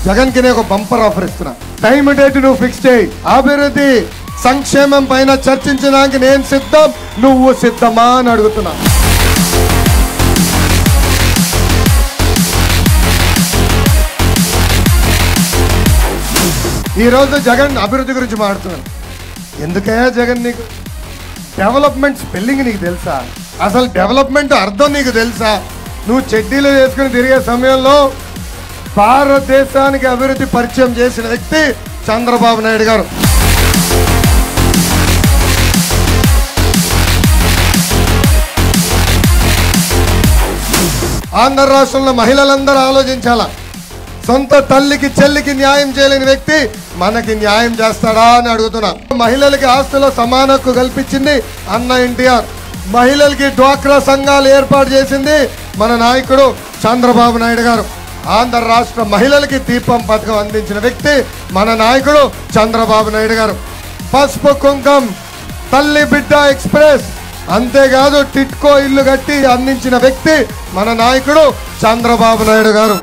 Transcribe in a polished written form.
జగన్ కి నేను ఒక బంపర్ ఆఫర్ ఇస్తున్నా. టైం డేట్ నువ్వు ఫిక్స్ చేయి. అభివృద్ధి సంక్షేమం పైన చర్చించడానికి నేను సిద్ధం, నువ్వు సిద్ధమా అని అడుగుతున్నా. ఈరోజు జగన్ అభివృద్ధి గురించి మాట్లాడుతున్నాను. ఎందుకే జగన్, నీకు డెవలప్మెంట్ స్పెల్లింగ్ నీకు తెలుసా? అసలు డెవలప్మెంట్ అర్థం నీకు తెలుసా? నువ్వు చెడ్డీలు వేసుకుని తిరిగే సమయంలో భారతదేశానికి అభివృద్ధి పరిచయం చేసిన వ్యక్తి చంద్రబాబు నాయుడు గారు. ఆంధ్ర రాష్ట్రంలో మహిళలందరూ ఆలోచించాలా. సొంత తల్లికి చెల్లికి న్యాయం చేయలేని వ్యక్తి మనకి న్యాయం చేస్తాడా అని అడుగుతున్నా. మహిళలకి ఆస్తిలో సమాన హక్కు కల్పించింది అన్న ఎన్టీఆర్. మహిళలకి డ్వాక్రా సంఘాలు ఏర్పాటు చేసింది మన నాయకుడు చంద్రబాబు నాయుడు గారు. ఆంధ్ర రాష్ట్ర మహిళలకి దీపం పథకం అందించిన వ్యక్తి మన నాయకుడు చంద్రబాబు నాయుడు గారు. పసుపు కుంకం, తల్లి బిడ్డ ఎక్స్ప్రెస్, అంతేకాదు టిట్కో ఇల్లు కట్టి అందించిన వ్యక్తి మన నాయకుడు చంద్రబాబు నాయుడు గారు.